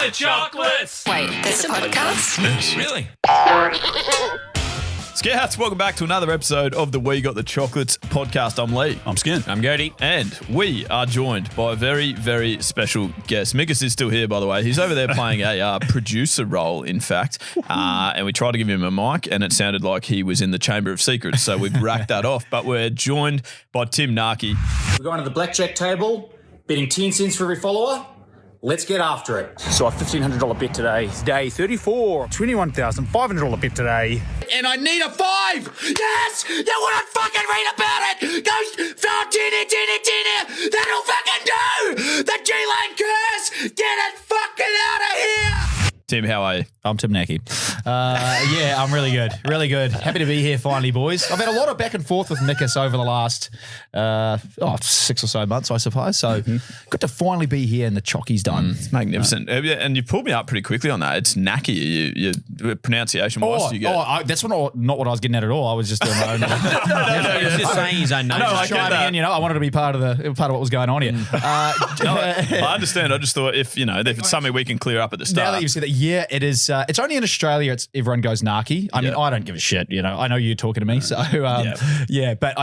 the chocolates! Wait, there's a podcast? Yes. Really? Scouts, welcome back to another episode of the We Got the Chocolates podcast. I'm Lee. I'm Skin. I'm Gode. And we are joined by a very, very special guest. Mikus is still here, by the way. He's over there playing a producer role, in fact. And we tried to give him a mic, and it sounded like he was in the Chamber of Secrets. So we've racked that off. But we're joined by Tim Naki. We're going to the blackjack table, betting 10 cents for every follower. Let's get after it. So a $1,500 bet today. Day 34. $21,500 bet today. And I need a 5! Yes! You wouldn't fucking read about it! Go found 10 here! That'll fucking do! The G-Lane curse! Get it fucking out of here! Tim, how are you? I'm Tim Naki. Yeah, I'm really good. Really good. Happy to be here finally, boys. I've had a lot of back and forth with Mikus over the last 6 or so months, I suppose. So good to finally be here and the chocky's done. It's magnificent. And you pulled me up pretty quickly on that. It's Naki. Your pronunciation-wise, you get. That's not what I was getting at all. I was just doing my own. He's just saying his own name. No, I get that. In, I wanted to be part of what was going on here. I understand. I just thought if it's something we can clear up at the start. Now that you've said that, yeah, it is. It's only in Australia. Everyone goes Naki. I mean, I don't give a shit. I know you're talking to me, so but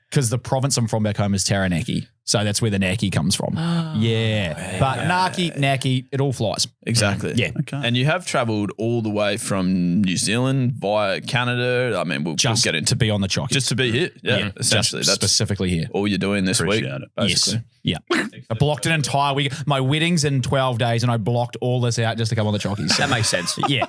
because the province I'm from back home is Taranaki, so that's where the Naki comes from. But Naki, it all flies. Exactly. Yeah. Okay. And you have travelled all the way from New Zealand via Canada. I mean, we'll get into to be on the Chockies. just to be here. Yeah, essentially, just that's specifically here. all you're doing this week. It, Basically. yes. Yeah. I blocked an entire week. My wedding's in 12 days, and I blocked all this out just to come on the Chockies. That makes sense. Yeah.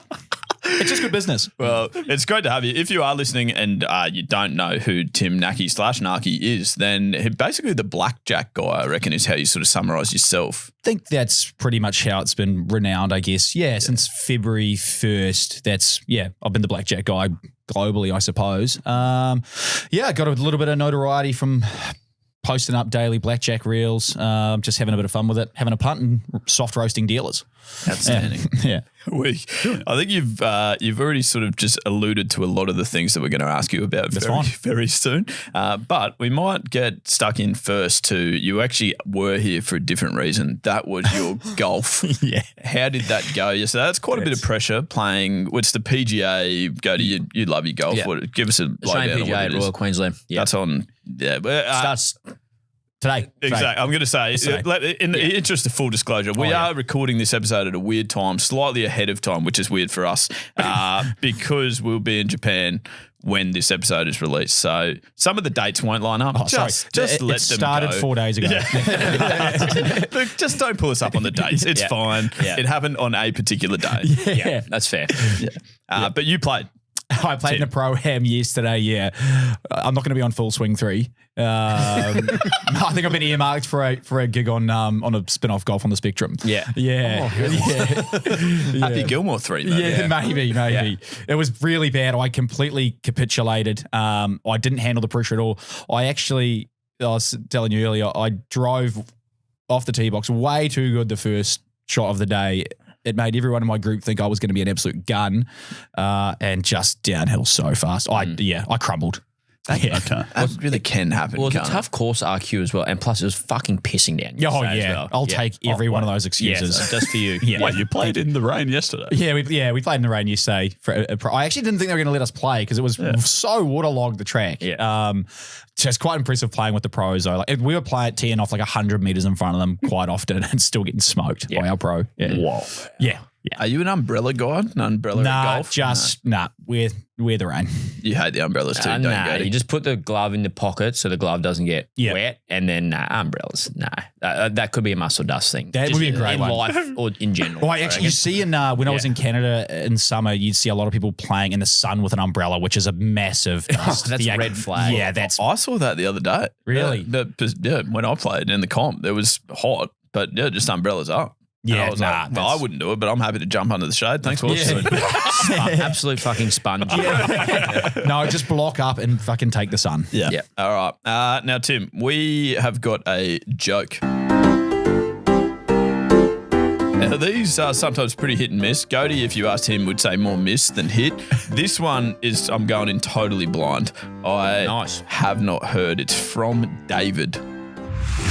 It's just good business. Well, it's great to have you. If you are listening and you don't know who Tim Naki / Naki is, then basically the Blackjack Guy, I reckon, is how you sort of summarise yourself. I think that's pretty much how it's been renowned, I guess. Yeah, since February 1st, I've been the Blackjack Guy globally, I suppose. I got a little bit of notoriety from posting up daily blackjack reels, just having a bit of fun with it, having a punt and soft roasting dealers. Outstanding. Yeah. I think you've already sort of just alluded to a lot of the things that we're going to ask you about very soon. But we might get stuck in first to you actually were here for a different reason. That was your golf. Yeah. How did that go yesterday? That's quite a bit of pressure playing. What's the PGA? Go to you love your golf. Yeah. Give us a Australian PGA at Royal Queensland. Yeah. That's on. Yeah. Starts Today. Exactly. I'm going to say, in the interest of full disclosure, we are recording this episode at a weird time, slightly ahead of time, which is weird for us because we'll be in Japan when this episode is released. So some of the dates won't line up. Just let them started go. 4 days ago. Yeah. Look, just don't pull us up on the dates. It's fine. Yeah. It happened on a particular day. Yeah, that's fair. But you played. I played in a pro-am yesterday, yeah. I'm not going to be on Full Swing 3. I think I've been earmarked for a gig on a spin-off Golf on the Spectrum. Yeah. Happy Gilmore 3, maybe. Yeah, maybe. Yeah. It was really bad. I completely capitulated. I didn't handle the pressure at all. I was telling you earlier, I drove off the tee box way too good the first shot of the day. It made everyone in my group think I was going to be an absolute gun, and just downhill so fast. I crumbled. Okay. That really can happen. Well, it's a tough course RQ as well, and plus it was fucking pissing down. I'll take every one of those excuses. Just for you. Yeah. Wait, you played in the rain yesterday? Yeah, we played in the rain yesterday. I actually didn't think they were going to let us play because it was so waterlogged, the track. Yeah. So it's quite impressive playing with the pros though. Like we were teeing off 100 meters in front of them quite often and still getting smoked by our pro. Yeah. Whoa. Yeah. Are you an umbrella guy? An umbrella at golf? We're the rain. You hate the umbrellas too, don't you? You just put the glove in the pocket so the glove doesn't get wet, and then umbrellas. That could be a muscle dust thing. That would be a great one. In life or in general. Well, actually, you see when I was in Canada in summer, you'd see a lot of people playing in the sun with an umbrella, which is a massive dust. That's a red flag. Yeah, I saw that the other day. Really? When I played in the comp, it was hot, but just umbrellas up. Yeah, I wouldn't do it, but I'm happy to jump under the shade. Thanks for listening. Absolute fucking sponge. No, just block up and fucking take the sun. Yeah. All right. Now, Tim, we have got a joke. Now, these are sometimes pretty hit and miss. Gode, if you asked him, would say more miss than hit. This one is, I'm going in totally blind. I have not heard. It's from David.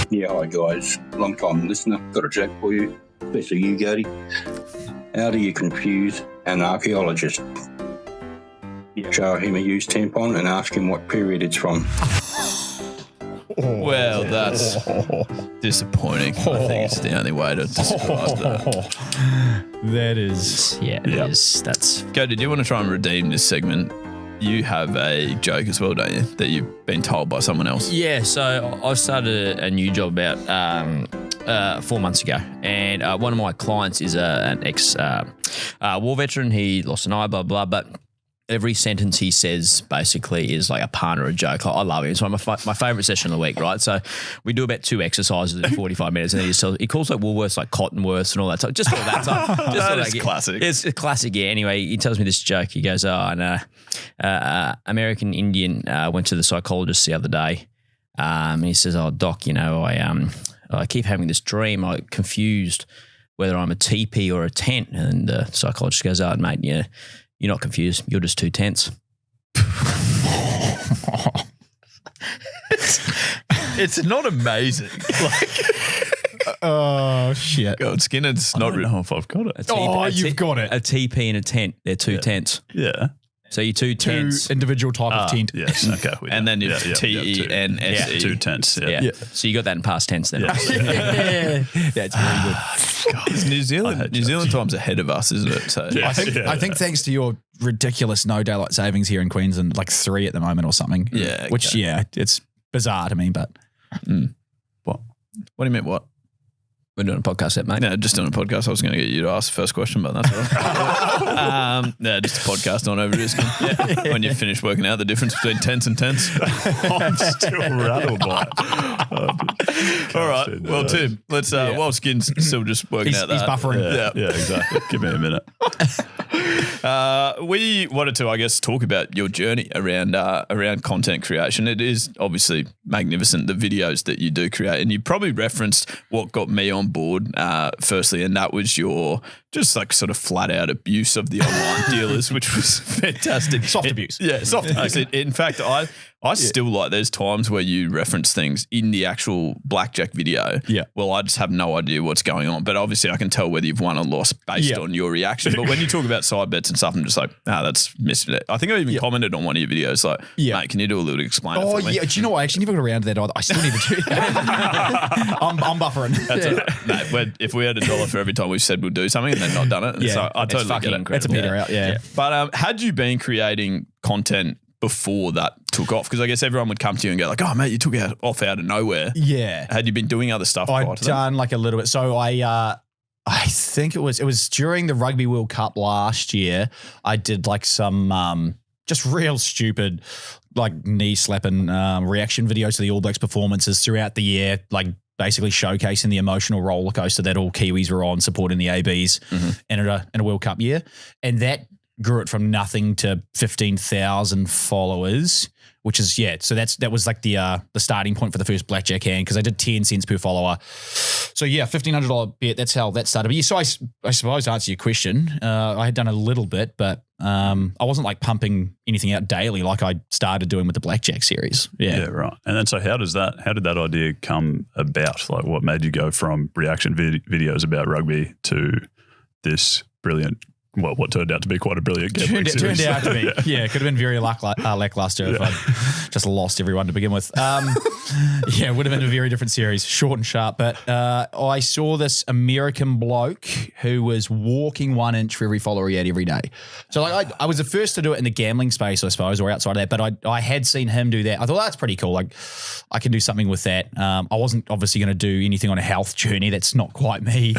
Yeah, hi guys. Long time listener. Got a joke for you. especially you, Gode. How do you confuse an archaeologist? Show him a used tampon and ask him what period it's from. Well, that's disappointing. I think it's the only way to describe that. That is. Yeah, it is. That's. Gode, did you want to try and redeem this segment? You have a joke as well, don't you? That you've been told by someone else. Yeah, so I started a new job about 4 months ago, and one of my clients is an ex-war veteran. He lost an eye, blah, blah, but every sentence he says basically is like a pun or a joke. I love it. It's my favourite session of the week, right? So we do about 2 exercises in 45 minutes, and he calls like Woolworths like Cottonworths and all that stuff. Just all that stuff. That is classic. It's a classic, yeah. Anyway, he tells me this joke. He goes, American Indian went to the psychologist the other day, and he says, "Oh, doc, you know, I keep having this dream. I'm confused whether I'm a teepee or a tent." And the psychologist goes, "Oh, mate, yeah. You're not confused. You're just 2 tents." It's not amazing. Oh, shit. God, Skinner's not. I don't know if I've got it. You've got it. A teepee and a tent. They're 2 tents. Yeah. So you're 2 Two tents. individual type of tent. Yes. Okay. And then you TENSE. 2 tents. Yeah. So you got that in past tense then. Yeah. That's very good. New Zealand time's ahead of us, isn't it? So I think thanks to your ridiculous no daylight savings here in Queensland, like 3 at the moment or something. Yeah, okay. Which, it's bizarre to me, but. What do you mean, what? We're doing a podcast set, mate. No, just doing a podcast. I was going to get you to ask the first question, but that's all right. No, just a podcast on over this. Yeah. When you finish working out the difference between tents and tents. I'm still rattled by it. All right. Well, Tim, let's, while Skin's still just working out that. He's buffering. Yeah, exactly. Give me a minute. We wanted to, I guess, talk about your journey around content creation. It is obviously magnificent, the videos that you do create, and you probably referenced what got me on board firstly, and that was your just like sort of flat out abuse of the online dealers, which was fantastic. Soft abuse. Yeah, soft abuse. In fact, I still like, there's times where you reference things in the actual Blackjack video. Yeah. Well, I just have no idea what's going on, but obviously I can tell whether you've won or lost based on your reaction. But when you talk about side bets and stuff, I'm just like, that's missed it. I think I even commented on one of your videos like, mate, can you do a little explainer for me? Yeah. Do you know what? I actually never got around to that either. I still need to do that. I'm buffering. That's all right. If we had $1 for every time we've said we'll do something and then not done it. So I totally get it. It's a peter out, yeah. But had you been creating content before that took off? Because I guess everyone would come to you and go like, "Oh, mate, you took off out of nowhere." Yeah. Had you been doing other stuff prior to that? I'd done like a little bit. So I think it was during the Rugby World Cup last year. I did like some just real stupid like knee slapping reaction videos to the All Blacks performances throughout the year, like basically showcasing the emotional roller coaster that all Kiwis were on supporting the ABs in a World Cup year. And that grew it from nothing to 15,000 followers, which is, so that was like the starting point for the first Blackjack hand, because I did 10 cents per follower. So $1,500 bet, that's how that started. But so I suppose to answer your question, I had done a little bit, but I wasn't like pumping anything out daily like I started doing with the Blackjack series. Yeah, right. And then so how did that idea come about? Like what made you go from reaction videos about rugby to this brilliant, what turned out to be quite a brilliant gambling series? Turned out to be. Yeah, it could have been very lackluster if I'd just lost everyone to begin with. It would have been a very different series, short and sharp. But I saw this American bloke who was walking 1 inch for every follower he had every day. So like I was the first to do it in the gambling space, I suppose, or outside of that. But I had seen him do that. I thought that's pretty cool. Like I can do something with that. I wasn't obviously going to do anything on a health journey. That's not quite me.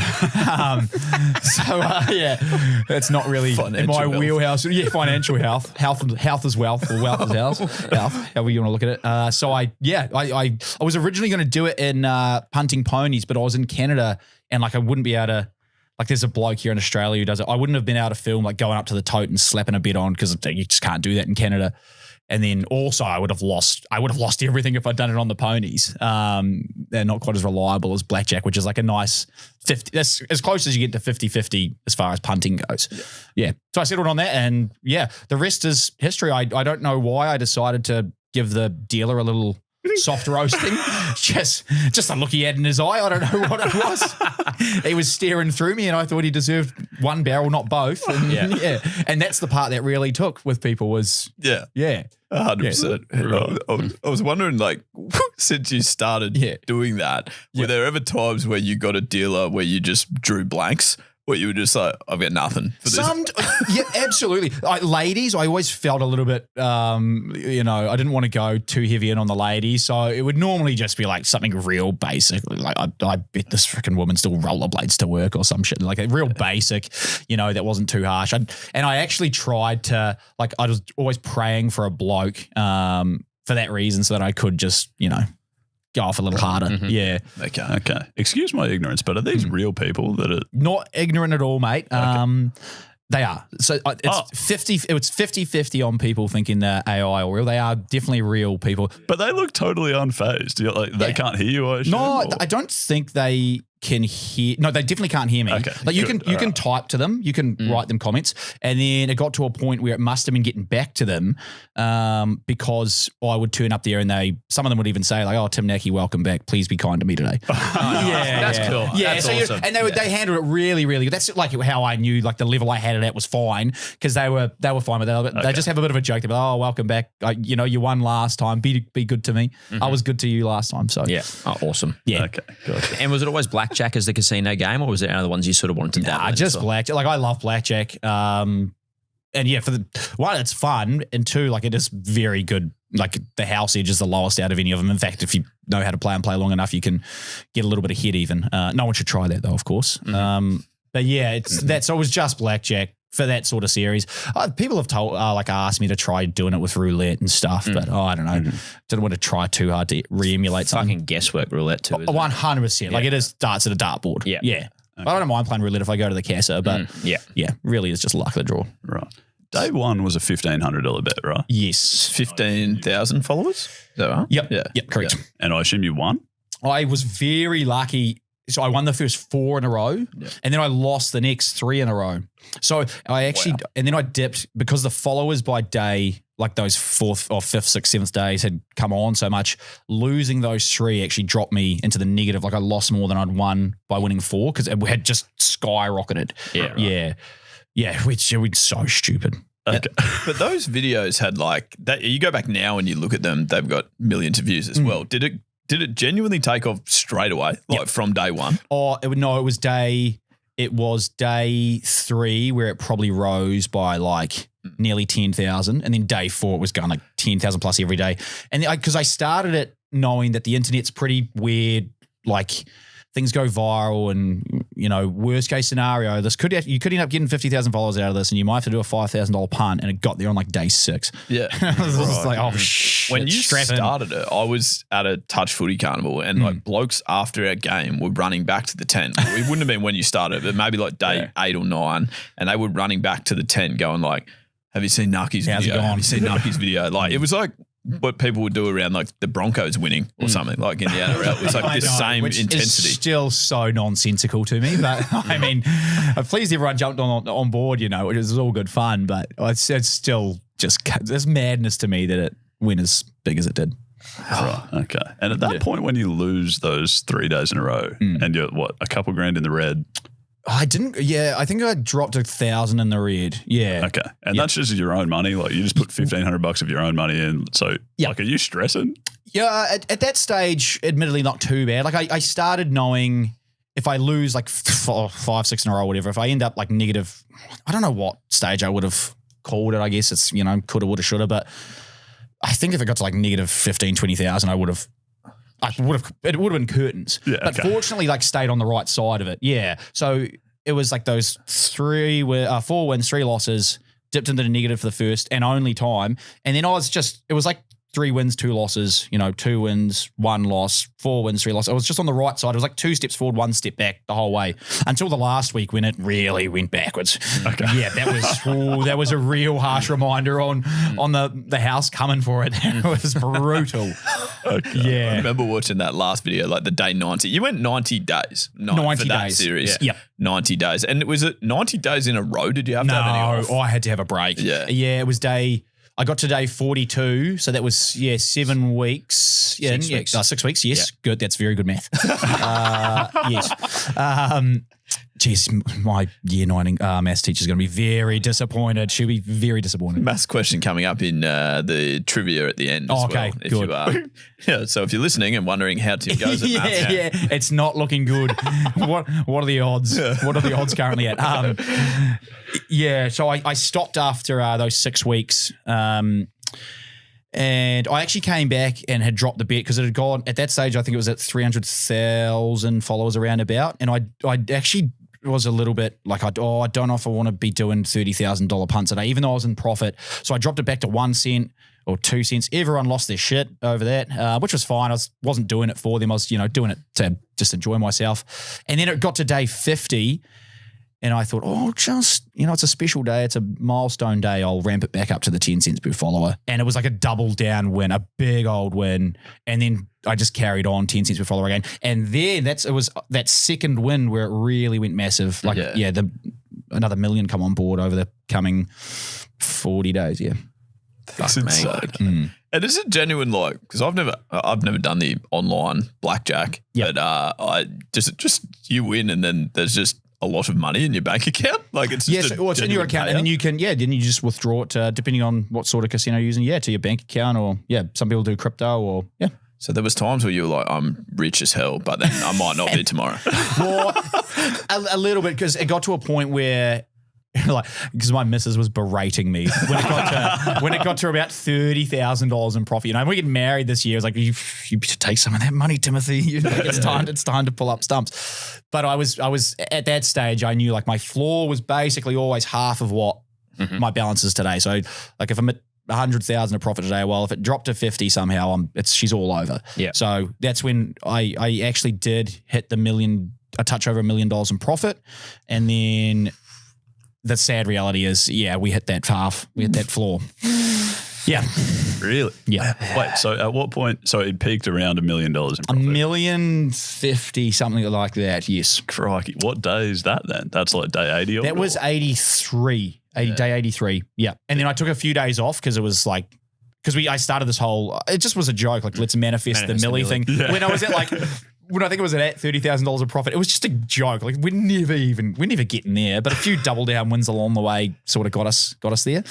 It's not really in my wheelhouse. Yeah, financial health. Health is wealth, or wealth is health. However you want to look at it. So I was originally going to do it in punting ponies, but I was in Canada and like I wouldn't be able to. Like there's a bloke here in Australia who does it. I wouldn't have been able to film like going up to the tote and slapping a bet on, because you just can't do that in Canada. And then also I would have lost everything if I'd done it on the ponies. They're not quite as reliable as Blackjack, which is like a nice 50. That's as close as you get to 50-50 as far as punting goes. Yeah. So I settled on that, and the rest is history. I don't know why I decided to give the dealer a little soft roasting. Just a look he had in his eye. I don't know what it was. He was staring through me and I thought he deserved one barrel, not both. And, and that's the part that really took with people was, Yeah. 100%. I was wondering, like, since you started doing that, were there ever times where you got a dealer where you just drew blanks? Where you were just like, I've got nothing for this. Yeah, absolutely. Ladies, I always felt a little bit, I didn't want to go too heavy in on the ladies. So it would normally just be like something real basic. Like I bet this freaking woman still rollerblades to work or some shit. Like a real basic, that wasn't too harsh. And I actually tried to, like, I was always praying for a bloke for that reason so that I could just, go off a little harder. Mm-hmm. Yeah. Okay. Excuse my ignorance, but are these real people that are not ignorant at all, mate? Okay. They are. So it's 50-50 on people thinking they're AI or real. They are definitely real people. But they look totally unfazed. They can't hear you, I assume? No, I don't think they can hear. No, they definitely can't hear me. Okay, like you can type to them, you can write them comments, and then it got to a point where it must have been getting back to them because I would turn up there and some of them would even say like, "Oh, Tim Naki, welcome back. Please be kind to me today." That's cool. Yeah, that's so awesome. and they handled it really, really good. That's like how I knew like the level I had it at was fine because they were fine with it. They just have a bit of a joke. They're like, "Oh, welcome back. You won last time. Be good to me. I was good to you last time." So yeah, awesome. Yeah. Okay, good. And was it always Blackjack as the casino game, or was there other ones you sort of wanted to dabble in? Just Blackjack. Like I love Blackjack. And yeah, for one, it's fun, and two, like it is very good. Like the house edge is the lowest out of any of them. In fact, if you know how to play and play long enough, you can get a little bit ahead even. No one should try that though, of course. But yeah, it was just Blackjack for that sort of series. People have asked me to try doing it with roulette and stuff, but I don't know. Didn't want to try too hard to re-emulate something. Fucking guesswork roulette too. 100%. Like it is darts at a dartboard. Yeah. Yeah. Okay. I don't mind playing roulette if I go to the casa, but really it's just luck of the draw. Right. Day one was a $1,500 bet, right? Yes. 15,000 followers? Is that right? Yep. Yeah. Yep, correct. Yeah. And I assume you won? I was very lucky. So I won the first 4 in a row, and then I lost the next 3 in a row. So I actually, and then I dipped because the followers by day, like those 4th or 5th, 6th, 7th days had come on so much. Losing those 3 actually dropped me into the negative. Like I lost more than I'd won by winning 4 because it had just skyrocketed. Yeah. Right. Yeah. We're so stupid. Okay. But those videos had like that. You go back now and you look at them, they've got millions of views as well. Did it genuinely take off straight away, like from day one? It was day 3 where it probably rose by like nearly 10,000. And then day 4, it was going like 10,000 plus every day. And because I started it knowing that the internet's pretty weird, like things go viral and, worst case scenario, you could end up getting 50,000 followers out of this and you might have to do a $5,000 punt, and it got there on like day 6. Yeah. I was just like, oh shit. When you started it, I was at a touch footy carnival and like blokes after our game were running back to the tent. It wouldn't have been when you started, but maybe like day 8 or 9, and they were running back to the tent going like, have you seen Naki's video? Have you seen Naki's video? Like it was like what people would do around like the Broncos winning or something like in the NRL. It was like this same intensity. It's still so nonsensical to me, but I mean, I'm pleased everyone jumped on board, which was all good fun, but it's still just, there's madness to me that it went as big as it did. Right. Okay. And at that point when you lose those 3 days in a row and you're a couple grand in the red. I didn't. Yeah, I think I dropped 1,000 in the red. Yeah. Okay, and that's just your own money. Like you just put $1,500 of your own money in. So, like, are you stressing? Yeah, at that stage, admittedly, not too bad. Like I started knowing if I lose like 5, 6 in a row, whatever. If I end up like negative, I don't know what stage I would have called it. I guess it's coulda, woulda, shoulda. But I think if it got to like negative 15, 20,000, it would have been curtains. Yeah, but fortunately, like stayed on the right side of it. Yeah. So it was like those 4 wins, 3 losses, dipped into the negative for the first and only time. And then it was like 3 wins, 2 losses, 2 wins, 1 loss, 4 wins, 3 losses. I was just on the right side. It was like 2 steps forward, 1 step back the whole way until the last week when it really went backwards. Okay. Yeah, that was a real harsh reminder on the house coming for it. It was brutal. Okay. Yeah. I remember watching that last video, like the day 90. You went 90 days. 90 for that days. series. Yeah. 90 days. And was it 90 days in a row? Did you have to have any off? No, I had to have a break. Yeah. Yeah, it was day... I got to day 42, so that was 7 weeks. Yeah, 6 weeks. 6 weeks. Yes, Yeah. good. That's very good math. Yes. Geez, my year 9 maths teacher's going to be very disappointed. She'll be very disappointed. Maths question coming up in the trivia at the end. Oh, as okay, well, if good. You are. Yeah, so if you're listening and wondering how Tim goes at maths, yeah, it's not looking good. What are the odds? What are the odds currently at? So I stopped after those 6 weeks. And I actually came back and had dropped the bet because it had gone at that stage. I think it was at 300,000 followers around about, and I actually was a little bit like, I don't know if I want to be doing $30,000 punts a day, even though I was in profit. So I dropped it back to 1 cent or 2 cents. Everyone lost their shit over that, which was fine. I wasn't doing it for them. I was, doing it to just enjoy myself. And then it got to day 50. And I thought, it's a special day. It's a milestone day. I'll ramp it back up to the 10 cents per follower. And it was like a double down win, a big old win. And then I just carried on 10 cents per follower again. And then it was that second win where it really went massive. Like, another million come on board over the coming 40 days. Yeah. That's insane. And is it genuine, like, because I've never done the online blackjack, but I just you win and then there's just a lot of money in your bank account? Like it's just it's in your account, payout? and then you can then you just withdraw it depending on what sort of casino you're using. Yeah, to your bank account, or some people do crypto, or So there was times where you were like, I'm rich as hell, but then I might not be tomorrow. Well, a little bit, because it got to a point where. Because my missus was berating me when it got to about $30,000 in profit. And we get married this year. It was like, you should take some of that money, Timothy. It's time to pull up stumps. But I was at that stage. I knew like my floor was basically always half of what my balance is today. So like if I'm at 100,000 of profit today, well, if it dropped to 50 somehow, she's all over. Yeah. So that's when I actually did hit a touch over $1 million in profit, and then. The sad reality is, we hit that half. We hit that floor. Yeah. Really? Yeah. Wait, so at what point, so it peaked around $1 million in profit? $1,050,000, something like that, yes. Crikey. What day is that then? That's like day 80? That was 83, day 83. Yeah. And then I took a few days off because it was like, I started this whole, it just was a joke, like let's manifest the milli thing. Yeah. When I was at like, when I think it was at $30,000 of profit, it was just a joke. Like we're never getting there, but a few double down wins along the way sort of got us there.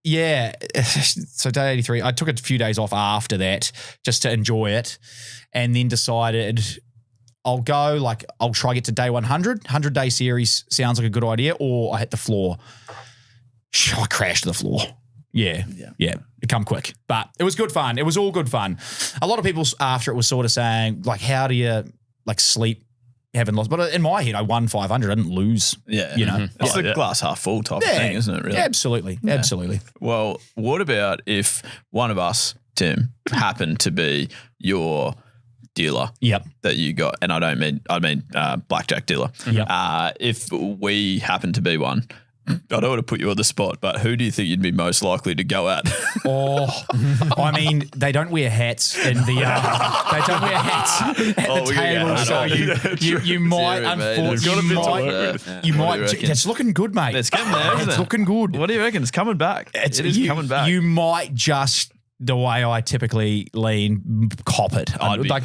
Yeah. So day 83, I took a few days off after that just to enjoy it, and then decided I'll try to get to day 100. 100-day series sounds like a good idea, or I hit the floor. I crashed to the floor. Yeah. It come quick, but it was good fun. It was all good fun. A lot of people after it was sort of saying, like, how do you like sleep having lost? But in my head, I won 500. I didn't lose. Yeah. It's the glass half full type of thing, isn't it? Really? Absolutely. Yeah. Absolutely. Well, what about if one of us, Tim, happened to be your dealer that you got, and I mean blackjack dealer. If we happen to be one, I don't want to put you on the spot, but who do you think you'd be most likely to go at? I mean, they don't wear hats in the. They don't wear hats at the table, so you might. Unfortunately, you might. It's looking good, mate. It's getting there, isn't it? It's looking good. What do you reckon? It's coming back. It is coming back. You might just. The way I typically lean, cop it.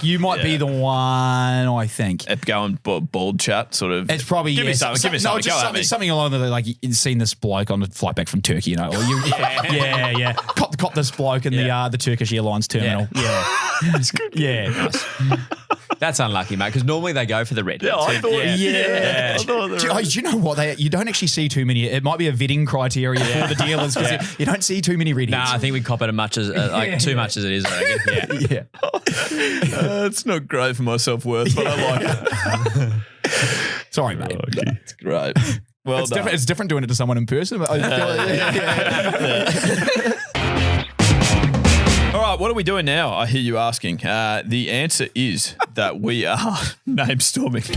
You might be the one, I think. Going bald chat, sort of. It's probably give me something. No, just something along the like. You've seen this bloke on the flight back from Turkey, or you, cop this bloke in the Turkish Airlines terminal. It's good. Nice. That's unlucky, mate, because normally they go for the red. Yeah, I thought. Do you know what? You don't actually see too many. It might be a vetting criteria for the dealers because you don't see too many red. Nah, I think we cop it too much as it is. I reckon. It's not great for my self-worth, but I like it. Sorry, mate. Okay. It's great. Well, it's different doing it to someone in person. But All right, what are we doing now? I hear you asking. The answer is that we are namestorming.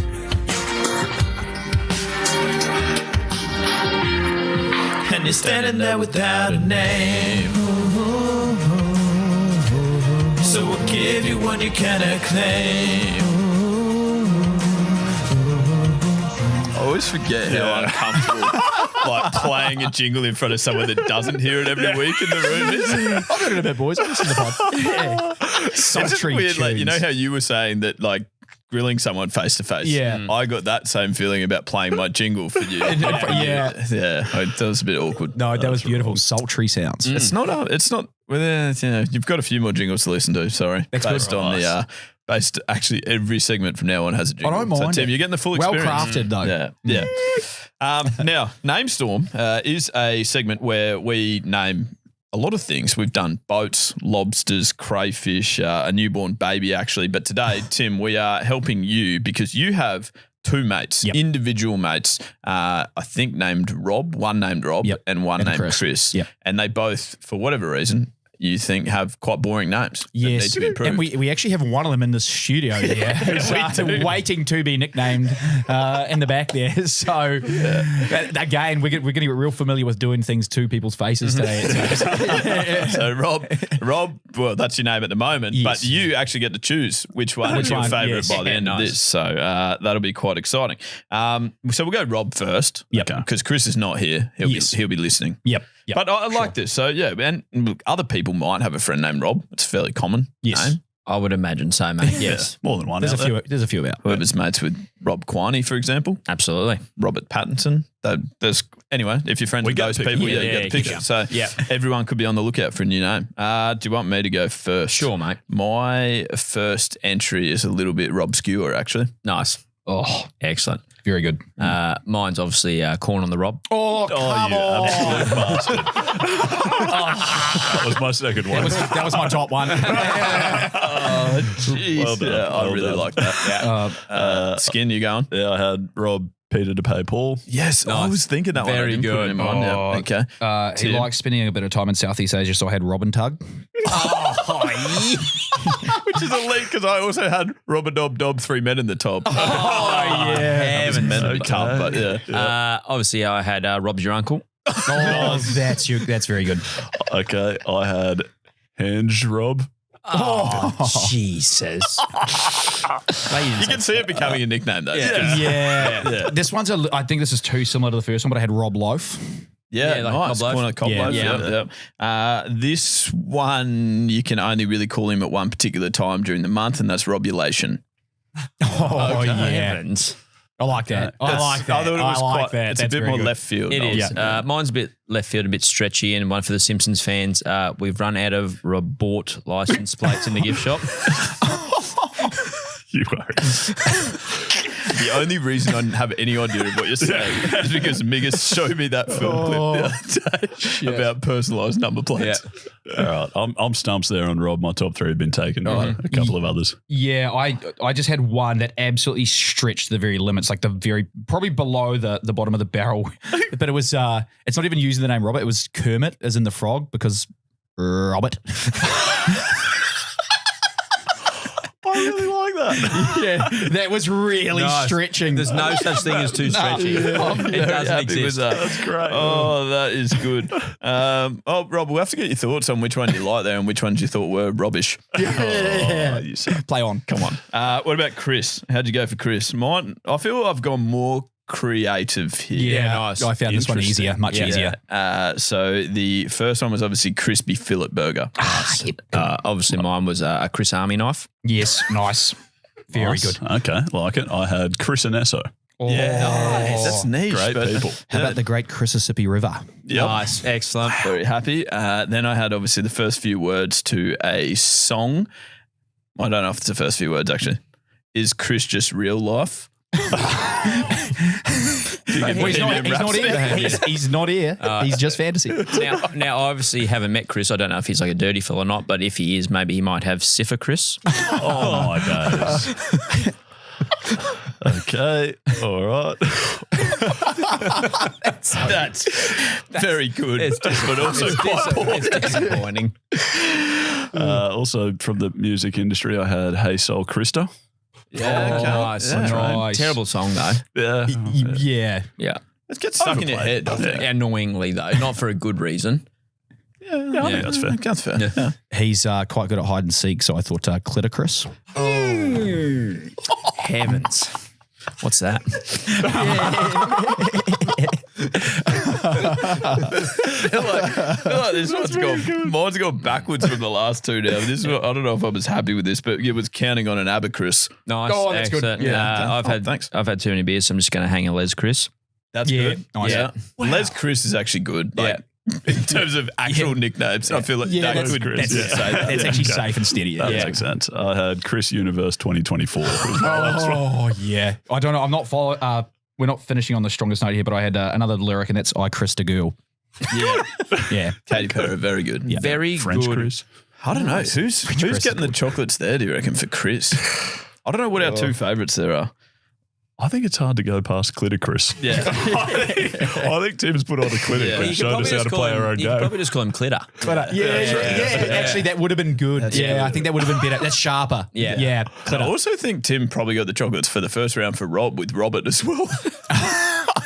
And you're standing there without a name. So we'll give you one you cannot claim. always forget how uncomfortable like playing a jingle in front of someone that doesn't hear it every week in the room is. I've heard it a bit, boys. Listen to the pod. Yeah. It's just weird, like, you know how you were saying that, like, grilling someone face to face. Yeah. I got that same feeling about playing my jingle for you. Yeah. That was a bit awkward. No, that was beautiful. Sultry sounds. It's not. Well, you know, you've got a few more jingles to listen to. Sorry, based on the. Based actually, every segment from now on has a jingle. I don't mind. So, Tim, you're getting the full experience. Well crafted though. Yeah. Now, Namestorm is a segment where we name a lot of things. We've done boats, lobsters, crayfish, a newborn baby actually. But today, Tim, we are helping you because you have two mates, individual mates, I think named Rob, one named Rob and one named Chris. Yep. And they both, for whatever reason, you think have quite boring names that need to be improved. And we actually have one of them in the studio here who's waiting to be nicknamed in the back there. So again, we're going to get real familiar with doing things to people's faces today. So Rob, well, that's your name at the moment, but you actually get to choose which one is your favourite by the end of this. So that'll be quite exciting. So we'll go Rob first, because Chris is not here. He'll be listening. Yep. But I like this. So, and look, other people might have a friend named Rob. It's a fairly common name. I would imagine so, mate. Yes. More than one. There's a few out. Whoever's mates with Rob Quiney, for example. Absolutely. Robert Pattinson. Anyway, if you're friends with those people, you get the picture. So everyone could be on the lookout for a new name. Do you want me to go first? Sure, mate. My first entry is a little bit Rob Skewer, actually. Nice. Oh, excellent. Very good. Mine's obviously Corn on the Rob. Oh, come on. Absolute bastard. That was my second one. That was my top one. Jeez. Well done. I Well really done. like that. Skin, you going? Yeah, I had Rob Peter to pay Paul. Yes, I was thinking that one. Very I didn't put good. him on. Yeah. Okay. He Tim? likes spending a bit of time in Southeast Asia, so I had Robin Tug. Which is elite because I also had Rubber Dob 3 men in the top. Heavens. Men in the cup, but Obviously, I had Rob's your uncle. Oh, that's very good. Okay, I had Henge Rob. Oh, Jesus. You can see it becoming a nickname though. Yeah. This one's I think this is too similar to the first one, but I had Rob Loaf. Yeah, like nice. Cob Loaf. Cob Loaf. Yeah. This one, you can only really call him at one particular time during the month, and that's Robulation. Oh, yeah. Heavens. I like that. I like that. I thought it was like quite, that. It's That's a bit very more good. left field. It is. Mine's a bit left field, a bit stretchy, and one for the Simpsons fans. We've run out of Robort license plates in the gift shop. You are. The only reason I didn't have any idea of what you're saying is because Migas showed me that film clip the other day about personalised number plates. All right, I'm stumps there on Rob. My top three have been taken by a couple of others. Yeah, I just had one that absolutely stretched the very limits, like probably below the bottom of the barrel. But it was it's not even using the name Robert. It was Kermit, as in the frog, because Robert. I really like that. Yeah, that was really stretching. There's no such thing as too stretchy. It doesn't exist. That's great. Oh, that is good. Rob, we'll have to get your thoughts on which one you like there and which ones you thought were rubbish. Yeah. You suck. Play on. Come on. What about Chris? How'd you go for Chris? Mine, I feel I've gone more creative here. Yeah, nice. I found this one easier, much easier. So the first one was obviously crispy fillet burger. Obviously, mine was a Chris Army knife. Yes, nice. Very Nice. good. Okay, like it. I had Chris and Esso. Nice. That's niche. Great but people. How about the Great Mississippi River? Yep. Nice, excellent. Very happy. Then I had obviously the first few words to a song. I don't know if it's the first few words actually. Is Chris just real life? He's not here. He's not here. He's just fantasy. Now, I obviously haven't met Chris. I don't know if he's like a dirty fella or not, but if he is, maybe he might have Cipher Chris. Oh my days. Okay, all right. That's very good, but also quite poor. It's disappointing. Also from the music industry, I had Hey Soul Krista. Yeah, okay. Nice. Yeah. Nice. Terrible song though. Yeah. Yeah. Yeah. It gets stuck in your head, doesn't it? Annoyingly though, not for a good reason. I think that's fair. That's fair. Yeah. He's quite good at hide and seek, so I thought Clitoris. Heavens. What's that? I feel like this mine's gone backwards from the last two now. This one, I don't know if I was happy with this, but it was counting on an abacus. Nice. Oh, that's good. Excellent. Yeah. Thanks. I've had too many beers, so I'm just going to hang a Les Chris. That's good. Nice. Yeah. Les Chris is actually good. Like, in terms of actual nicknames, I feel like that's good. Chris. That's, Yeah. that's actually safe and steady. That Yeah. makes sense. I had Chris Universe 2024. Oh, yeah. I don't know. I'm not following. We're not finishing on the strongest note here, but I had another lyric, and that's I Chris the girl. Yeah. Yeah. Katy Perry, very good. Yeah. Very French good. Chris. I don't know. Who's Chris getting the chocolates there, do you reckon, for Chris? I don't know what our two favourites there are. I think it's hard to go past Clitocris. Yeah. I think Tim's put on a Clitocris. Yeah. You Showed us how to play our own You could game. probably just call him Clitter. But actually, that would have been good. I think that would have been better. That's sharper. Yeah. Yeah. I also think Tim probably got the chocolates for the first round for Rob with Robert as well.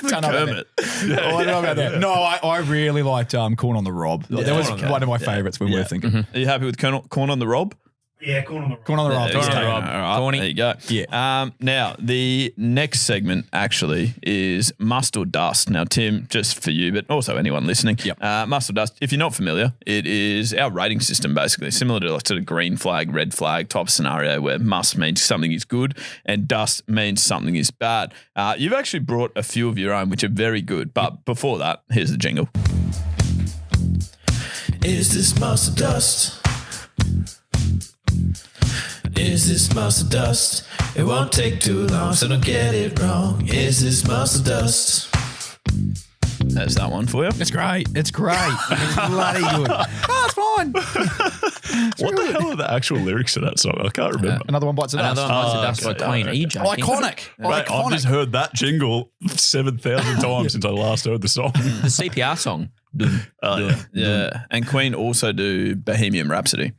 Don't know about Kermit. that. I don't know about that. No, I really liked Corn on the Rob. That was one of my favourites when we were thinking. Are you happy with corn on the Rob? Yeah, corn on the Corn on the Rob. There you Just go. take it. All right, Corny. there you go. Yeah. Now, the next segment actually is must or dust. Now, Tim, just for you, but also anyone listening, must or dust. If you're not familiar, it is our rating system, basically, similar to like sort of green flag, red flag type scenario where must means something is good and dust means something is bad. You've actually brought a few of your own, which are very good. But before that, here's the jingle. Is this must or dust? Is this must or dust? It won't take too long, so don't get it wrong. Is this must or dust? There's that one for you. It's great. It's great. It's bloody good. Oh, it's fine. What the hell are the actual lyrics to that song? I can't remember. Another one bites the dust. Another one bites the dust by Queen. Are you joking? Iconic. Mate, I've just heard that jingle 7,000 times since I last heard the song. The CPR song. Yeah. And Queen also do Bohemian Rhapsody.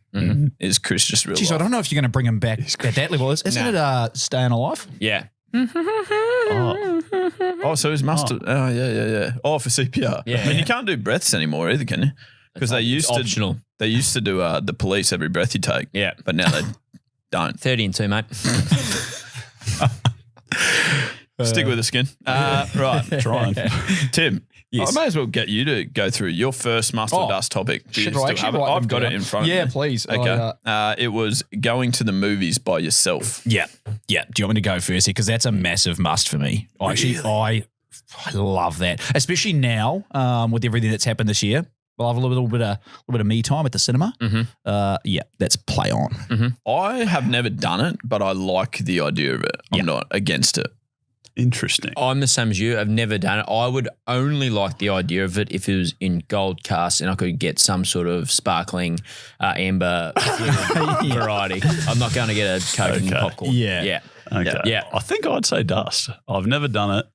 Is Chris just real? Jeez, I don't know if you're going to bring him back at that level. Isn't it Staying Alive? Yeah. Oh, so it's mustard. Oh, yeah. Oh, for CPR. Yeah. I mean, you can't do breaths anymore either, can you? Because they used to. Optional. They used to do the police every breath you take. Yeah. But now they don't. 30 and 2, mate. Stick with the skin. Right. Trying. Tim. Yes. I may as well get you to go through your first must or dust topic. Do you Should I still actually have it? write them I've got down? it in front of me. Yeah, please. Okay. It was going to the movies by yourself. Yeah. Do you want me to go first here? Because that's a massive must for me. I love that, especially now with everything that's happened this year. I'll have a little bit of me time at the cinema. That's play on. I have never done it, but I like the idea of it. I'm not against it. Interesting. I'm the same as you. I've never done it. I would only like the idea of it if it was in gold cast and I could get some sort of sparkling amber fluid variety. I'm not going to get a Coke and popcorn. Yeah. Okay. Yeah. I think I'd say dust. I've never done it.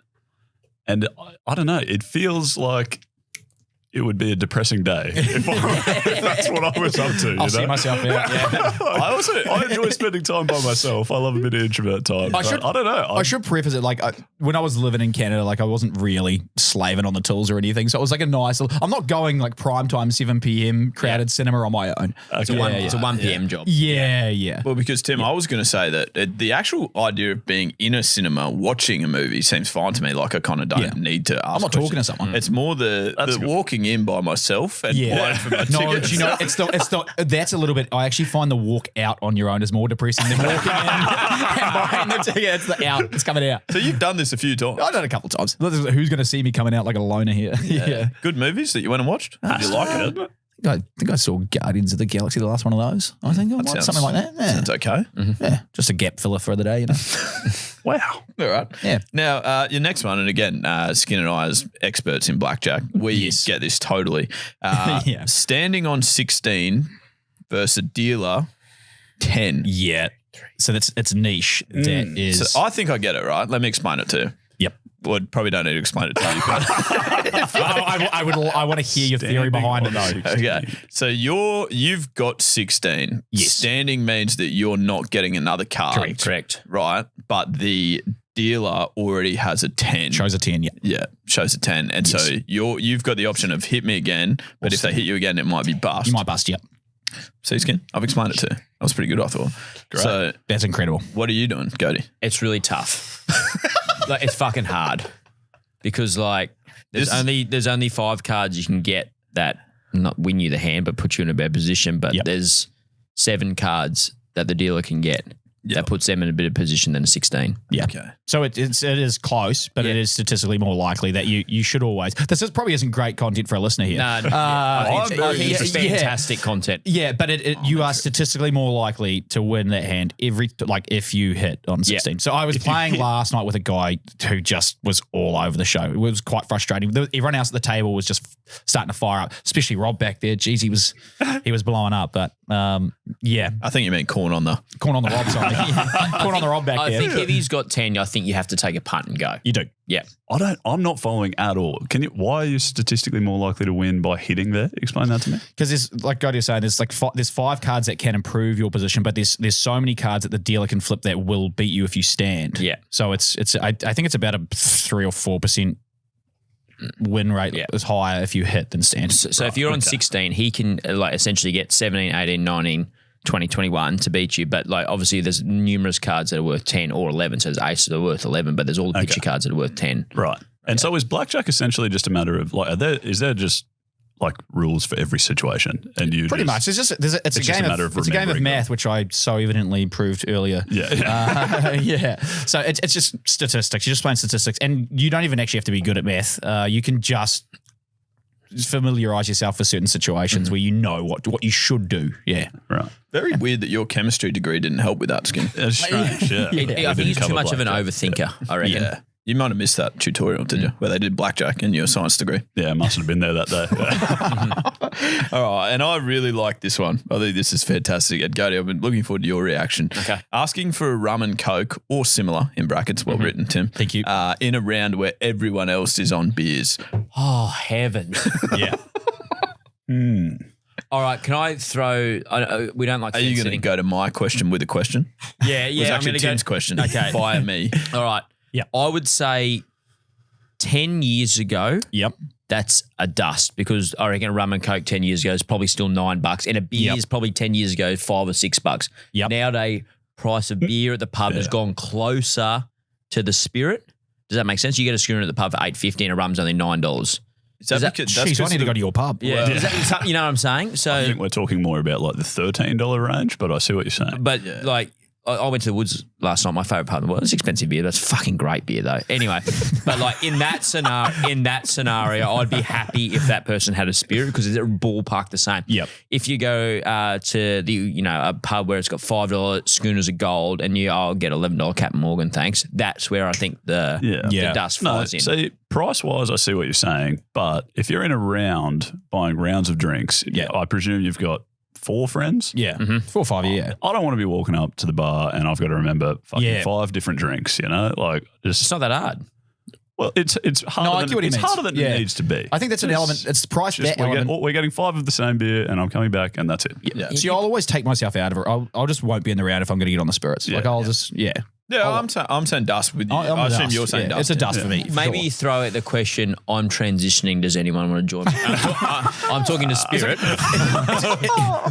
And I don't know. It feels like it would be a depressing day if that's what I was up to. I'll see myself out. Yeah. I enjoy spending time by myself. I love a bit of introvert time. I don't know. I should preface it when I was living in Canada, I wasn't really slaving on the tools or anything. So it was like a nice. I'm not going like prime time 7 p.m. crowded cinema on my own. Okay. It's a 1 p.m. job. Yeah. Well, because Tim, I was going to say that the actual idea of being in a cinema watching a movie seems fine to me. Like I kind of don't need to ask. I'm not talking to someone. It's more the walking in by myself and buying for my tickets. You know, that's a little bit. I actually find the walk out on your own is more depressing than walking in and buying the ticket. It's the out. It's coming out. So you've done this a few times. I've done it a couple of times. Who's going to see me coming out like a loner here? Yeah. Good movies that you went and watched? Did you like it? I think I saw Guardians of the Galaxy, the last one of those. I think something like that. Yeah. Sounds okay. Yeah, just a gap filler for the day, Wow. All right. Yeah. Now, your next one, and again, Skin and I as experts in blackjack, we get this totally. Standing on 16 versus a dealer 10. Yeah. So it's niche. That is. So I think I get it, right? Let me explain it to you. Yep. Well, probably don't need to explain it to you. But I want to hear your theory behind it, though. okay. So you've got 16. Yes. Standing means that you're not getting another card. Correct. Right. But the dealer already has a 10. Shows a 10, yeah. Yeah, shows a 10. And so you've got the option of hit me again, but if they hit you again, it might be bust. You might bust, yep. See, Skin? I've explained it too. That was pretty good, I thought. Great. So that's incredible. what are you doing, Gode? It's really tough. like it's fucking hard because like there's only 5 cards you can get that not win you the hand but put you in a better position. But there's 7 cards that the dealer can get. That puts them in a better position than a 16. Yeah. Okay. So it is close, but it is statistically more likely that you should always. This probably isn't great content for a listener here. No, I think it's fantastic content. Yeah, but you are statistically more likely to win that hand if you hit on 16. So I was playing last night with a guy who just was all over the show. It was quite frustrating. Everyone else at the table was just starting to fire up, especially Rob back there. Jeez, he was blowing up. But yeah, I think you mean corn on the Rob side. Corn on the Rob back there. I think if he's got 10, I think you have to take a punt and go. You do. Yeah. I'm not following at all. Why are you statistically more likely to win by hitting there? Explain that to me. Because there's, like Gode was saying, there's 5 cards that can improve your position, but there's so many cards that the dealer can flip that will beat you if you stand. Yeah. So I think it's about a 3 or 4% win rate is higher if you hit than stand. So if you're on 16, he can essentially get 17, 18, 19, 20, 21 to beat you. But like obviously there's numerous cards that are worth 10 or 11. So there's aces that are worth 11, but there's all the picture cards that are worth 10. Right. And so is blackjack essentially just a matter of like, is there just like rules for every situation? And you pretty much. It's a game of math, which I so evidently proved earlier. Yeah. Yeah. So it's just statistics. You're just playing statistics, and you don't even actually have to be good at math. You can just familiarize yourself with certain situations where you know what you should do. Yeah. Right. Very weird that your chemistry degree didn't help with that, Skin. It's strange. Yeah. I think he's too much of an overthinker, I reckon. Yeah. You might have missed that tutorial, did you? Where they did blackjack in your science degree. Yeah, I must have been there that day. All right. And I really like this one. I think this is fantastic. And Gode, I've been looking forward to your reaction. Okay. Asking for a rum and coke or similar, in brackets, well written, Tim. Thank you. In a round where everyone else is on beers. Oh, heaven. Yeah. All right, can I throw? We don't like. Are you going to go to my question with a question? Yeah, It was actually Tim's question. Okay, via me. All right. Yeah, I would say 10 years ago. Yep. That's a dust because I reckon a rum and coke 10 years ago is probably still $9, and a beer is probably 10 years ago $5 or $6. Yep. Nowadays, price of beer at the pub has gone closer to the spirit. Does that make sense? You get a schooner at the pub for $8.50 and a rum's only $9. Jeez, I need to go to your pub. Yeah, you know what I'm saying? So I think we're talking more about like the $13 range, but I see what you're saying. But like, I went to the woods last night. My favorite part of the world. It's expensive beer. That's fucking great beer though. Anyway, but like in that scenario, I'd be happy if that person had a spirit because it's ballpark the same. Yep. If you go to a pub where it's got $5 schooners of gold and I'll get $11 Captain Morgan, thanks. That's where I think the dust flies in. See, price wise, I see what you're saying, but if you're in a round buying rounds of drinks, I presume you've got 4 friends. Yeah. 4 or 5, yeah. I don't want to be walking up to the bar and I've got to remember fucking 5 different drinks, like it's not that hard. Well, it's harder than it needs to be. I think that's an element. It's the price bet element. We're getting 5 of the same beer and I'm coming back and that's it. Yeah. See, I'll always take myself out of it. I'll just won't be in the round if I'm going to get on the spirits. Yeah, I'm saying dust with you. I assume you're saying dust. It's a dust for me. Maybe you throw out the question, I'm transitioning. Does anyone want to join me? I'm talking to Spirit.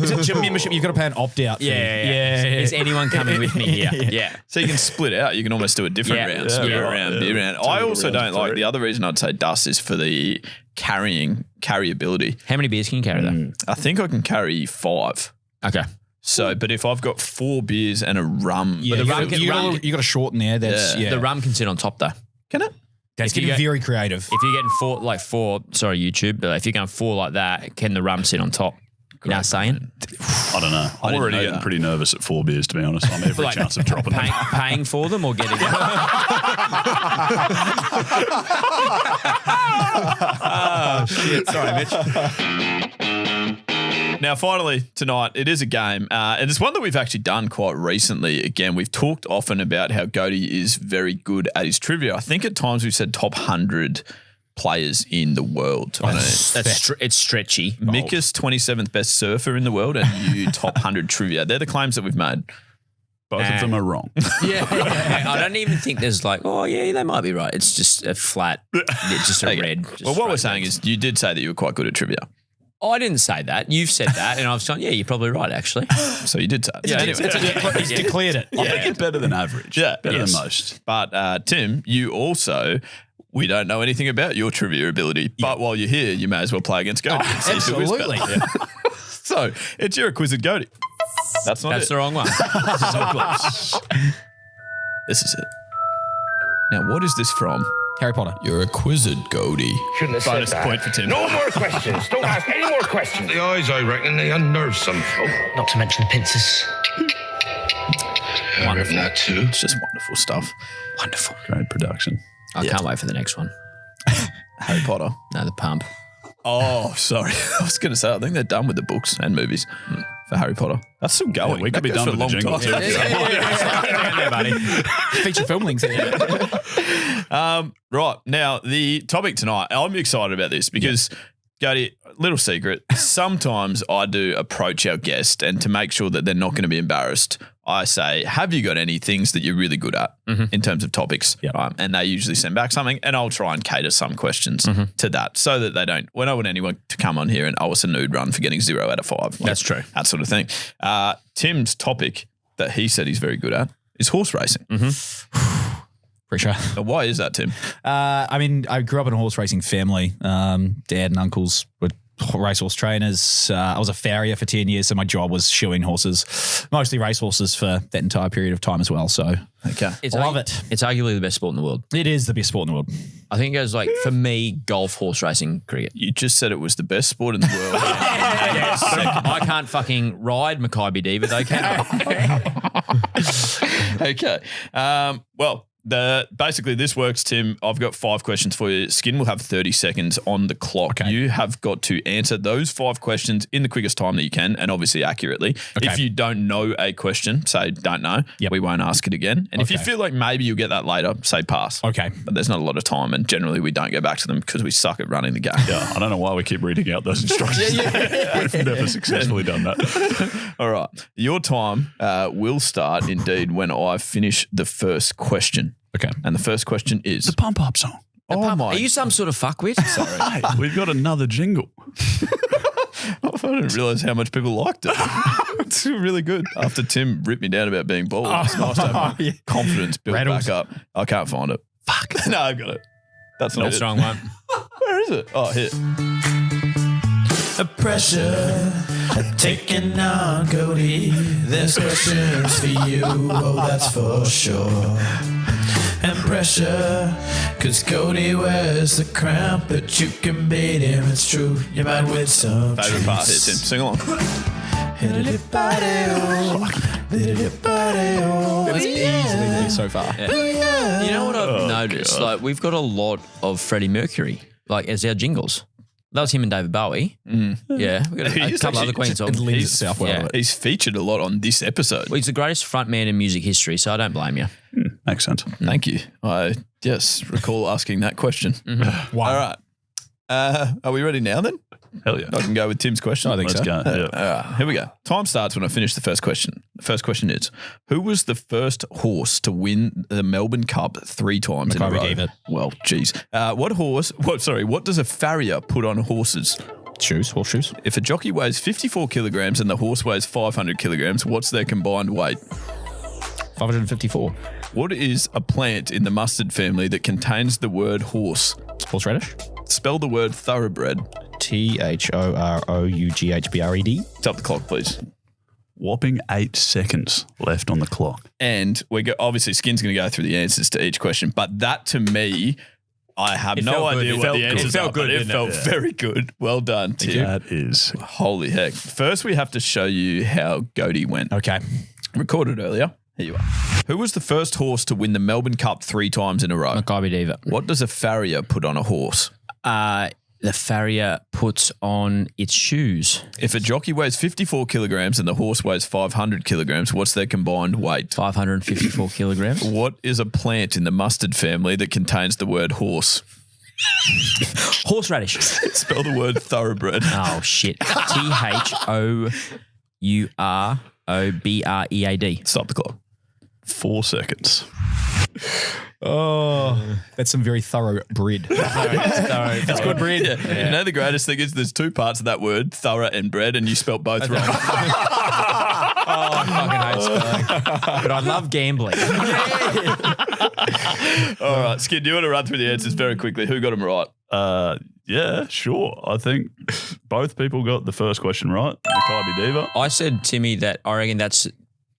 Is it gym membership? You've got to pay an opt-out fee. Yeah. Is anyone coming with me here? Yeah. So you can split out. You can almost do a different round. Spirit round, beer round. I also don't like, the other reason I'd say dust is for the carryability. How many beers can you carry though? I think I can carry 5. Okay. So, but if I've got 4 beers and a rum, you got to shorten there. The rum can sit on top though. Can it? That's getting very creative. If you're getting 4, sorry YouTube, but if you're going 4 like that, can the rum sit on top? You know what I'm saying? I don't know. I'm already getting pretty nervous at 4 beers, to be honest. I'm every chance of dropping them. Paying for them or getting them? Oh, shit. Sorry, Mitch. Now, finally, tonight, it is a game, and it's one that we've actually done quite recently. Again, we've talked often about how Gode is very good at his trivia. I think at times we've said top 100 players in the world. It's stretchy. Mika's 27th best surfer in the world, and you top 100 trivia. They're the claims that we've made. Both of them are wrong. I don't even think there's like, they might be right. It's just a flat, it's just a red. Well, what we're saying is you did say that you were quite good at trivia. I didn't say that. You've said that, and I've gone, yeah, you're probably right, actually. So you did say it. Yeah, anyway. He's declared it. I think it's better than average. Yeah. Better Yes. than most. But Tim, you also, we don't know anything about your trivia ability, but while you're here, you may as well play against Gode. and see who is better. Absolutely. So it's your Quizzard Gode. That's not That's it. the wrong one. So close. This is it. Now, what is this from? Harry Potter. You're a Quizzard, Gode. Shouldn't have said Bonus that. point for Tim. No more questions. Don't ask any more questions. The eyes, I reckon, they unnerve some folk. Not to mention the pincers. I reckon that too. It's just wonderful stuff. Wonderful. Great production. I can't wait for the next one. Harry Potter. No, the pump. Oh, sorry. I was going to say, I think they're done with the books and movies for Harry Potter. That's still going. Yeah, we could That be goes done for a with the long jingle time. too. Feature film links here. Right. Now, the topic tonight, I'm excited about this because, Gode, little secret, sometimes I do approach our guest and to make sure that they're not going to be embarrassed, I say, have you got any things that you're really good at in terms of topics? Yep. And they usually send back something and I'll try and cater some questions to that so that they don't, when I want anyone to come on here and owe us a nude run for getting 0 out of 5. That's true. That sort of thing. Tim's topic that he said he's very good at is horse racing. Pretty sure. Now, why is that, Tim? I mean, I grew up in a horse racing family. Dad and uncles were racehorse trainers. I was a farrier for 10 years, so my job was shoeing horses, mostly racehorses for that entire period of time as well. So Okay. love it. It's arguably the best sport in the world. It is the best sport in the world. I think it goes like, for me, golf, horse racing, cricket. You just said it was the best sport in the world. Yes. I can't fucking ride Maccabi Diva, though, can I? Okay. Well, basically this works, Tim. I've got 5 questions for you. Skin will have 30 seconds on the clock. Okay. You have got to answer those 5 questions in the quickest time that you can and obviously accurately. Okay. If you don't know a question, say don't know. Yep. We won't ask it again. And if you Okay. feel like maybe you'll get that later, say pass. Okay. But there's not a lot of time and generally we don't go back to them because we suck at running the game. Yeah, I don't know why we keep reading out those instructions. We've never successfully done that. All right. Your time will start indeed when I finish the first question. Okay. And the first question is The pump up song. Oh my! Are you some sort of fuckwit? Sorry. Hey, we've got another jingle. I didn't realize how much people liked it. It's really good. After Tim ripped me down about being bald, it's nice to have my confidence built Rattles. back up. I can't find it. Fuck. No, I've got it. That's not That's it. the wrong one. Where is it? Oh, here. A pressure taking on Gode. There's questions for you, oh that's for sure. And pressure, cause Gode wears the crown, but you can beat him, it's true. You might win some Favorite part here, treats. Tim. Sing along. That's easily me so far. You know what I've noticed? God. Like, we've got a lot of Freddie Mercury, like, as our jingles. That was him and David Bowie. Yeah. We've got a He's couple actually- other Queen songs. It lends itself well to it. He's featured a lot on this episode. Well, he's the greatest frontman in music history, so I don't blame you. Makes sense. Thank you. I just recall asking that question. Wow. All right. Are we ready now then? Hell yeah. I can go with Tim's question. I think Let's so. go. Yeah. All right, here we go. Time starts when I finish the first question. The first question is, who was the first horse to win the Melbourne Cup 3 times in a Maccabi row? Diva. Well, geez. What does a farrier put on horses? Shoes, horseshoes. If a jockey weighs 54 kilograms and the horse weighs 500 kilograms, what's their combined weight? 554. What is a plant in the mustard family that contains the word horse? Horseradish. Spell the word thoroughbred. THOROUGHBRED. Stop the clock, please. Whopping 8 seconds left on the clock. And obviously Skin's going to go through the answers to each question, but that to me, I have It no felt good. idea It what felt the good. answers It felt are, good, but it didn't it? felt very good. Well done, Tim. That is Holy heck. First, we have to show you how Gode went. Okay. Recorded earlier. Here you are. Who was the first horse to win the Melbourne Cup 3 times in a row? Maccabi Diva. What does a farrier put on a horse? The farrier puts on its shoes. If a jockey weighs 54 kilograms and the horse weighs 500 kilograms, what's their combined weight? 554 kilograms. What is a plant in the mustard family that contains the word horse? Horseradish. Spell the word thoroughbred. Oh, shit. THOUROBREAD. Stop the clock. 4 seconds. Oh, that's some very thorough bread. That's good bread. Yeah. You know, the greatest thing is there's two parts of that word, thorough and bread, and you spelt both wrong. I fucking hate spelling. But I love gambling. All right, Skid, do you want to run through the answers very quickly? Who got them right? Yeah, sure. I think both people got the first question right. Maccabi Diva. I said, Timmy, that I reckon that's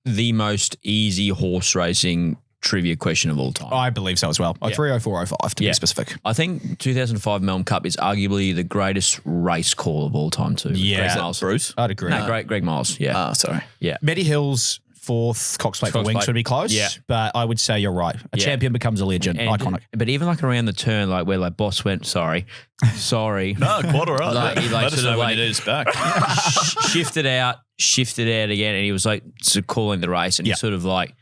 the most easy horse racing trivia question of all time. I believe so as well. 30405 to be specific. I think 2005 Melbourne Cup is arguably the greatest race call of all time too. Yeah. Greg Miles. Bruce? I'd agree. No, Greg Miles. Yeah. Sorry. Yeah. Meddy Hill's fourth Cox Plate for Cox Wings Plate. would be close. Yeah. But I would say you're right. A champion becomes a legend. Iconic. But even like around the turn, like where like Boss went, sorry. No, quite all right. Like, he like Let us sort know of when like you need us back. shifted out again, and he was like sort of calling the race, and he sort of like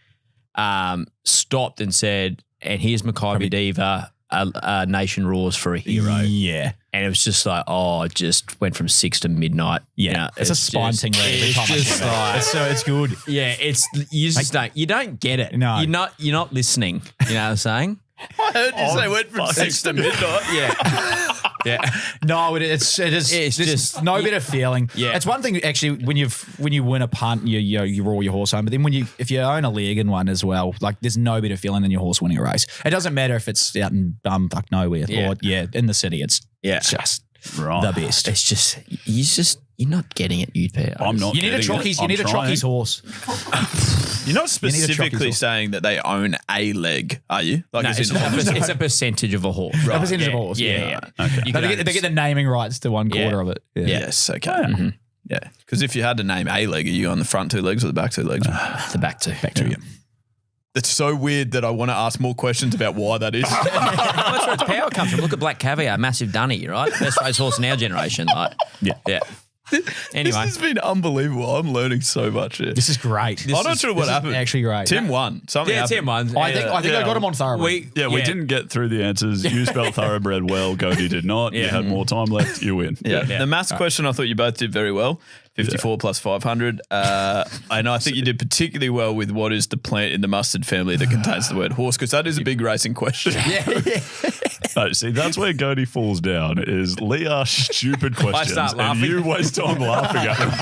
stopped and said, "And here's Maccabi Diva, a nation roars for a hero." Yeah. And it was just like, it just went from 6 to midnight. Yeah. You know, It's a spine just- tingler every It's time I just hear it. like, It's good. yeah, you don't get it. No. You're not listening. You know what I'm saying? I heard you say went from 6 to midnight. Yeah. Yeah. No, it is. It's just no better feeling. Yeah. It's one thing actually when you win a punt, you roar your horse home. But then if you own a leg in one as well, like there's no better feeling than your horse winning a race. It doesn't matter if it's out in fuck nowhere or in the city. It's just the best. It's just you're not getting it, UP. I'm not. You need a getting trockies. it. You need a I'm trockies trying. horse. You're not You need a specifically trockies saying that they own a leg, are you? Like, No, as it's, in- it's a percentage of a horse. A percentage of a horse. Yeah. Okay. You But can they get the naming rights to 1/4 of it. Yeah. Yes, okay. Yeah. Because if you had to name a leg, are you on the front two legs or the back two legs? the back two. It's so weird that I want to ask more questions about why that is. That's where its power comes from. Look at Black Caviar, massive dunny, right? Best race horse in our generation. Like, yeah. Anyway, This has been unbelievable. I'm learning so much here. This is great. I'm not sure what happened. Actually great. Tim won. Something yeah, happened. Tim won. I think I got him on thoroughbred. We didn't get through the answers. You spelled thoroughbred well. Gode did not. You had more time left. You win. Yeah. The maths question, I thought you both did very well. 54 plus 500. And I think you did particularly well with what is the plant in the mustard family that contains the word horse, because that is a big racing question. No, see, that's where Gode falls down. Is Lee asks stupid questions start and laughing. you waste time laughing at them.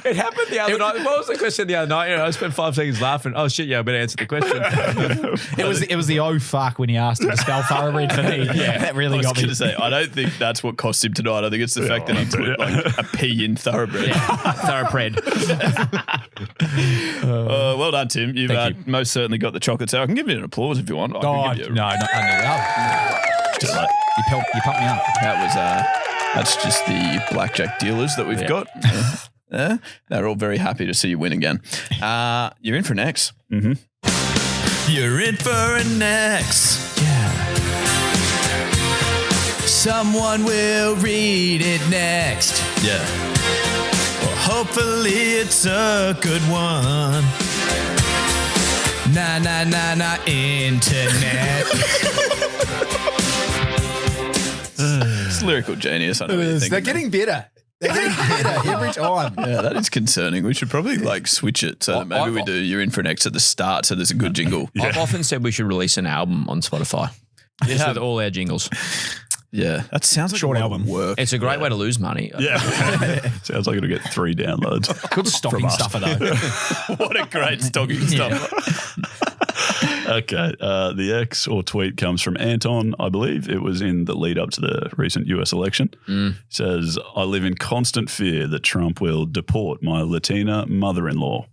It happened the other night. What was the question the other night? I spent 5 seconds laughing. Oh shit! Yeah, I better answer the question. It was the oh fuck when he asked him to spell thoroughbred for me. Yeah, that really I was got me. going to say, I don't think that's what cost him tonight. I think it's the fact that he put like a P in thoroughbred. Thoroughbred. Well done, Tim. You've most certainly got the chocolate sour. I can give you an applause if you want. I can give you a- no, not You pumped me up. That was that's just the blackjack dealers that we've got. They're all very happy to see you win again. You're in for next. You're in for an X. Yeah. Someone will read it next. Yeah. Well, hopefully it's a good one. Nah, internet. It's lyrical genius. I know what you're thinking. They're getting better. They're getting better every time. Yeah, that is concerning. We should probably like switch it so that maybe we do You're in for an X at the start so there's a good jingle. I've often said we should release an album on Spotify. Just with all our jingles. Yeah, that sounds like Short a lot of album. work. It's a great way to lose money. Yeah. Sounds like it'll get 3 downloads. Good stocking stuffer though. What a great stocking stuffer. Okay. The X or tweet comes from Anton, I believe. It was in the lead up to the recent US election. Says, I live in constant fear that Trump will deport my Latina mother-in-law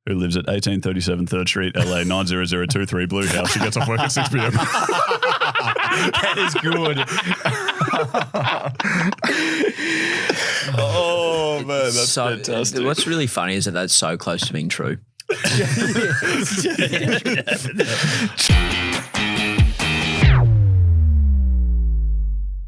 who lives at 1837 3rd Street, LA 90023 Blue House. She gets off work at 6 p.m. That is good. Oh, man, that's So fantastic. what's really funny is that that's so close to being true.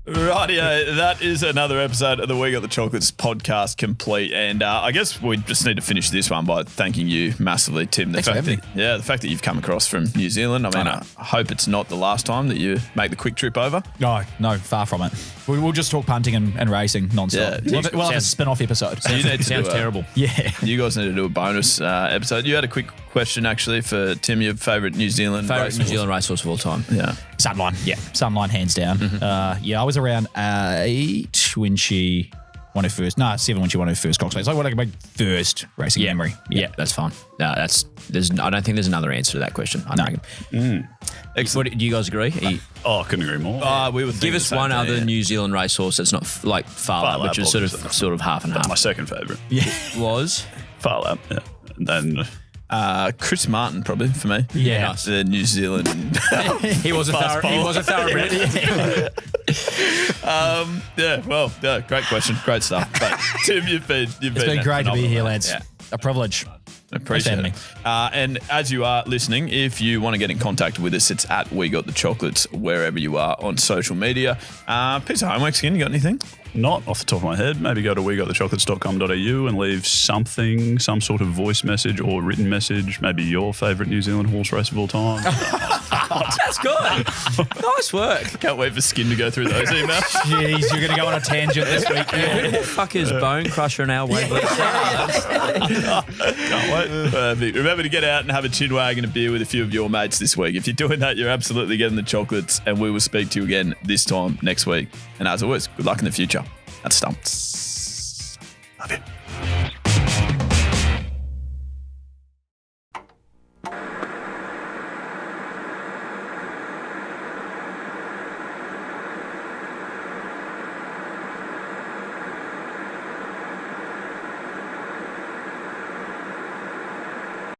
Rightio, that is another episode of the We Got the Chocolates podcast complete. And I guess we just need to finish this one by thanking you massively, Tim. The fact that you've come across from New Zealand. I mean, I hope it's not the last time that you make the quick trip over. No, far from it. We'll just talk punting and racing non-stop. Yeah. We'll have a spin-off episode. You need to Sounds do terrible. Yeah. You guys need to do a bonus episode. You had a quick question actually for Tim, your favourite New Zealand Favorite racehorse. New Zealand racehorse of all time. Yeah. Sunline. Yeah. Sunline, hands down. I was around 8 when she won her first. No, 7 when she won her first Cox. It's like my first racing memory. Yeah, that's fine. No, I don't think there's another answer to that question. I don't reckon. Excellent. Do you guys agree? Oh, I couldn't agree more. We were Give us one other New Zealand racehorse that's not like Far Lap, which is sort of half and That's half. my second favourite. Was Far Lap, yeah. And then Chris Martin probably for me. Yeah. The New Zealand. he was a thoroughbred. Great question, great stuff. But Tim, you've been It's been great to be here, lads. Yeah. A privilege. Appreciate it. And as you are listening, if you want to get in contact with us, it's at We Got the Chocolates wherever you are on social media. Piece of homework, Skin, you got anything? not off the top of my head, maybe go to wegotthechocolates.com.au and leave something, some sort of voice message or written message, maybe your favourite New Zealand horse race of all time. That's good. Nice work. Can't wait for Skin to go through those emails. Jeez, you're going to go on a tangent this week. Who the fuck is Bone Crusher now? Can't wait. Perfect. Remember to get out and have a chin wag and a beer with a few of your mates this week. If you're doing that, you're absolutely getting the chocolates, and we will speak to you again this time next week. And as always, good luck in the future. That's Stumps.